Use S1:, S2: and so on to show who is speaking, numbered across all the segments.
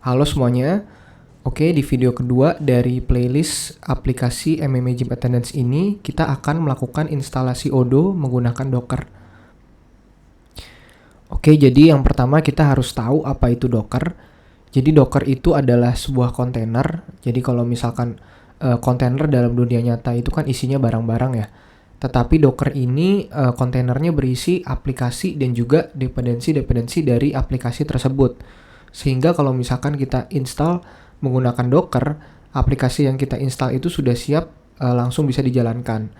S1: Halo semuanya. Oke, di video kedua dari playlist aplikasi MMA Gym Attendance ini, kita akan melakukan instalasi Odoo menggunakan Docker. Oke, jadi yang pertama kita harus tahu apa itu Docker. Jadi Docker itu adalah sebuah kontainer. Jadi kalau misalkan kontainer dalam dunia nyata itu kan isinya barang-barang ya. Tetapi Docker ini kontainernya berisi aplikasi dan juga dependensi-dependensi dari aplikasi tersebut. Sehingga kalau misalkan kita install menggunakan Docker, aplikasi yang kita install itu sudah siap langsung bisa dijalankan.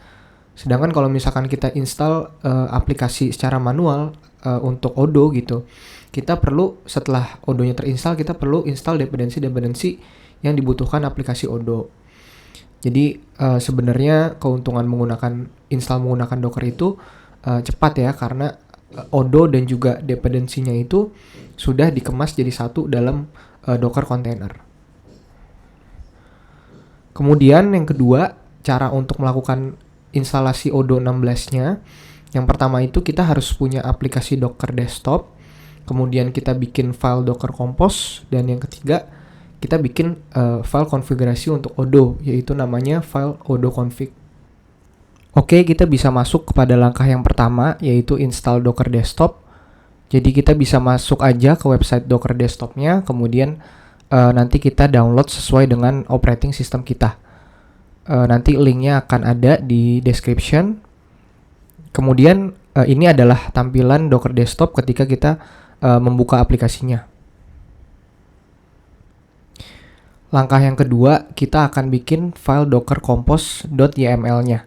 S1: Sedangkan kalau misalkan kita install aplikasi secara manual untuk Odoo gitu, kita perlu setelah Odoo-nya terinstall, kita perlu install dependensi-dependensi yang dibutuhkan aplikasi Odoo. Jadi sebenarnya keuntungan install menggunakan Docker itu cepat ya, karena Odoo dan juga dependensinya itu sudah dikemas jadi satu dalam Docker container. Kemudian yang kedua, cara untuk melakukan instalasi Odoo 16-nya. Yang pertama itu kita harus punya aplikasi Docker desktop. Kemudian kita bikin file Docker Compose, dan yang ketiga kita bikin file konfigurasi untuk Odoo, yaitu namanya file Odoo config. Oke, kita bisa masuk kepada langkah yang pertama, yaitu install Docker desktop. Jadi kita bisa masuk aja ke website Docker desktopnya, kemudian nanti kita download sesuai dengan operating system kita. Nanti linknya akan ada di description. Kemudian ini adalah tampilan Docker desktop ketika kita membuka aplikasinya. Langkah yang kedua, kita akan bikin file docker compose.yml-nya.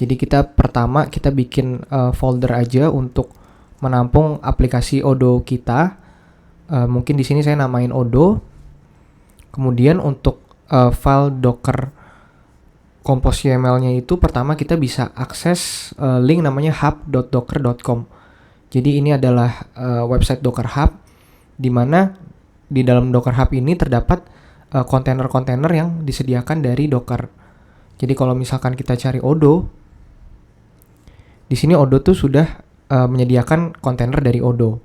S1: Jadi pertama kita bikin folder aja untuk menampung aplikasi Odoo kita. Mungkin di sini saya namain Odoo. Kemudian untuk file docker compose YML-nya itu pertama kita bisa akses link namanya hub.docker.com. Jadi ini adalah website Docker Hub, di mana di dalam Docker Hub ini terdapat kontainer-kontainer yang disediakan dari Docker. Jadi kalau misalkan kita cari Odoo, di sini Odoo tuh sudah menyediakan kontainer dari Odoo.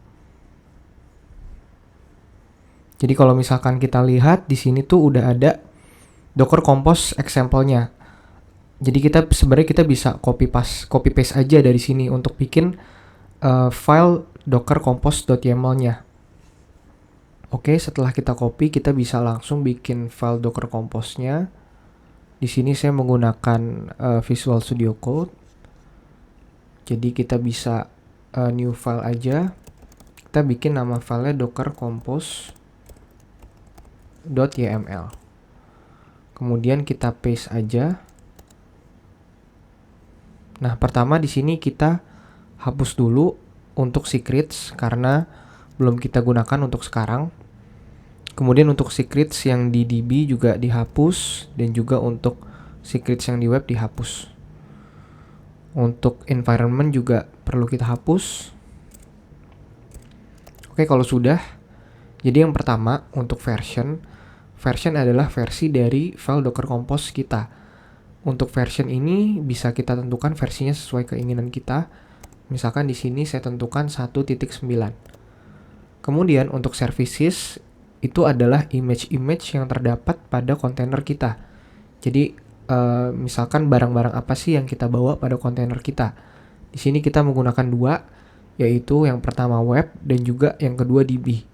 S1: Jadi kalau misalkan kita lihat di sini tuh udah ada Docker Compose example-nya. Jadi sebenarnya kita bisa copy paste aja dari sini untuk bikin file docker compose.yml-nya. Oke, setelah kita copy, kita bisa langsung bikin file docker compose-nya. Di sini saya menggunakan Visual Studio Code. Jadi kita bisa new file aja. Kita bikin nama filenya docker compose.yml. Kemudian kita paste aja. Nah, pertama di sini kita hapus dulu untuk secrets karena belum kita gunakan untuk sekarang. Kemudian untuk secrets yang di DB juga dihapus, dan juga untuk secrets yang di web dihapus. Untuk environment juga perlu kita hapus. Oke, kalau sudah, jadi yang pertama untuk version adalah versi dari file docker compose kita. Untuk version ini bisa kita tentukan versinya sesuai keinginan kita. Misalkan di sini saya tentukan 1.9. Kemudian untuk services itu adalah image yang terdapat pada kontainer kita. Jadi misalkan barang-barang apa sih yang kita bawa pada kontainer kita. Di sini kita menggunakan dua, yaitu yang pertama web dan juga yang kedua DB.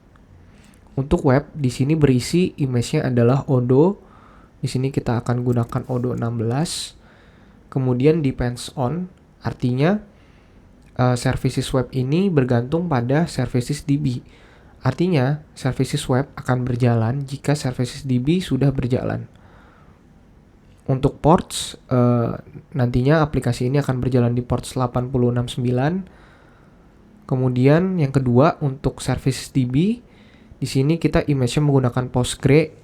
S1: Untuk web di sini berisi image-nya adalah Odoo. Di sini kita akan gunakan Odoo 16. Kemudian depends on, artinya services web ini bergantung pada services DB. Artinya services web akan berjalan jika services DB sudah berjalan. Untuk ports, nantinya aplikasi ini akan berjalan di ports 8069. Kemudian yang kedua untuk services DB, di sini kita image-nya menggunakan Postgre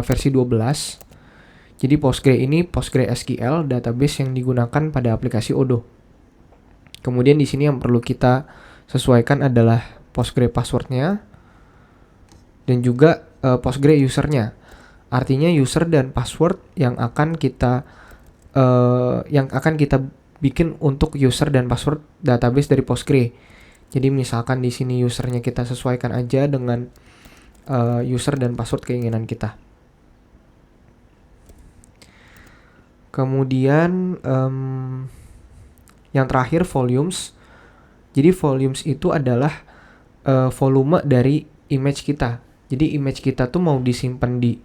S1: versi 12. Jadi Postgre ini PostgreSQL database yang digunakan pada aplikasi Odoo. Kemudian di sini yang perlu kita sesuaikan adalah Postgre passwordnya dan juga Postgre usernya. Artinya user dan password yang akan kita bikin untuk user dan password database dari Postgre. Jadi misalkan di sini usernya kita sesuaikan aja dengan user dan password keinginan kita. Kemudian yang terakhir volumes. Jadi volumes itu adalah volume dari image kita. Jadi image kita tuh mau disimpan di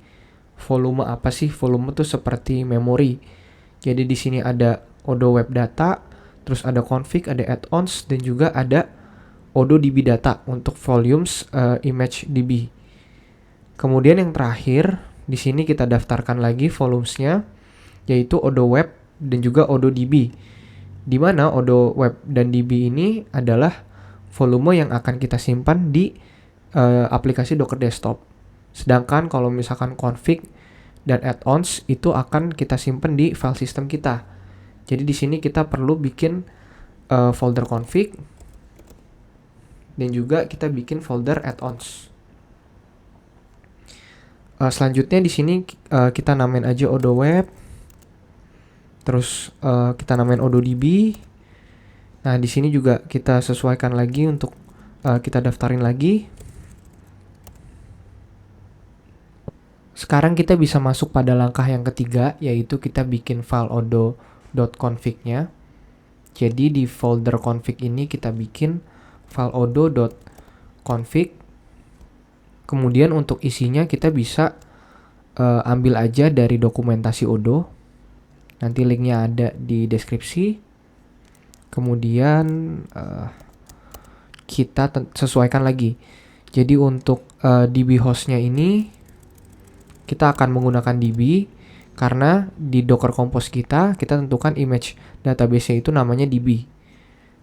S1: volume apa sih? Volume tuh seperti memori. Jadi di sini ada Odoo Web Data, terus ada config, ada add-ons, dan juga ada Odoo DB Data untuk volumes image DB. Kemudian yang terakhir, di sini kita daftarkan lagi volumesnya, yaitu Odoo Web dan juga Odoo DB. Di mana Odoo Web dan DB ini adalah volume yang akan kita simpan di aplikasi Docker Desktop. Sedangkan kalau misalkan config dan add-ons itu akan kita simpan di file system kita. Jadi di sini kita perlu bikin folder config dan juga kita bikin folder add-ons. Selanjutnya di sini kita namain aja Odoo Web. Terus kita namain Odoo DB. Nah, di sini juga kita sesuaikan lagi untuk kita daftarin lagi. Sekarang kita bisa masuk pada langkah yang ketiga, yaitu kita bikin file odoo.config-nya. Jadi di folder config ini kita bikin file odoo.config. Kemudian untuk isinya kita bisa ambil aja dari dokumentasi Odoo. Nanti linknya ada di deskripsi. Kemudian kita sesuaikan lagi. Jadi untuk DB hostnya ini kita akan menggunakan DB karena di Docker Compose kita tentukan image database-nya itu namanya DB.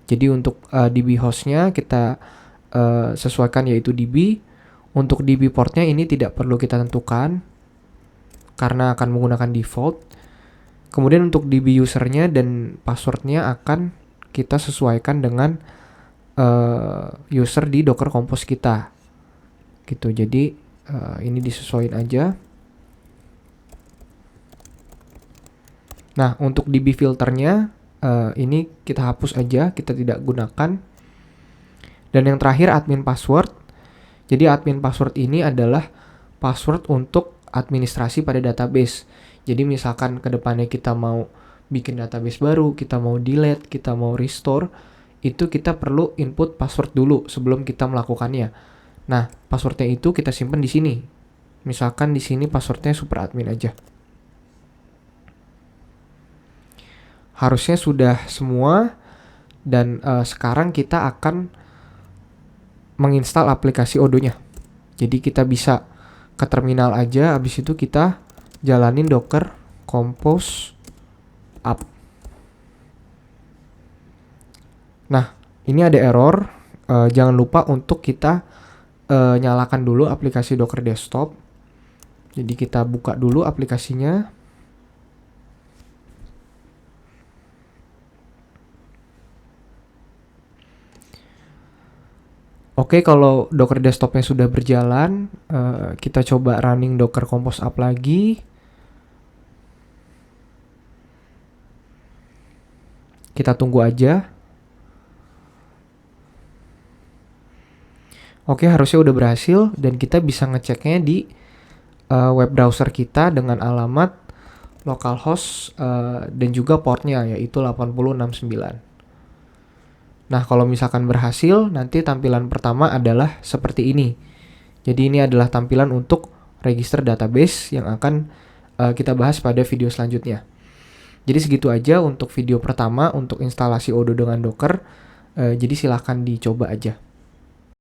S1: Jadi untuk DB hostnya kita sesuaikan yaitu DB. Untuk DB portnya ini tidak perlu kita tentukan karena akan menggunakan default. Kemudian untuk DB usernya dan passwordnya akan kita sesuaikan dengan user di Docker Compose kita gitu. Jadi ini disesuaikan aja. Nah, untuk DB filternya ini kita hapus aja, kita tidak gunakan. Dan yang terakhir admin password. Jadi admin password ini adalah password untuk administrasi pada database. Jadi misalkan kedepannya kita mau bikin database baru, kita mau delete, kita mau restore, itu kita perlu input password dulu sebelum kita melakukannya. Nah, passwordnya itu kita simpan di sini. Misalkan di sini passwordnya superadmin aja. Harusnya sudah semua dan sekarang kita akan menginstal aplikasi Odoo-nya. Jadi kita bisa ke terminal aja, habis itu kita jalanin Docker Compose up. Nah, ini ada error. Jangan lupa untuk kita nyalakan dulu aplikasi Docker Desktop. Jadi kita buka dulu aplikasinya. Oke, kalau Docker Desktopnya sudah berjalan, kita coba running Docker Compose up lagi. Kita tunggu aja. Oke, harusnya udah berhasil dan kita bisa ngeceknya di web browser kita dengan alamat localhost dan juga portnya yaitu 8069. Nah, kalau misalkan berhasil, nanti tampilan pertama adalah seperti ini. Jadi ini adalah tampilan untuk register database yang akan kita bahas pada video selanjutnya. Jadi segitu aja untuk video pertama untuk instalasi Odoo dengan Docker. Jadi silahkan dicoba aja.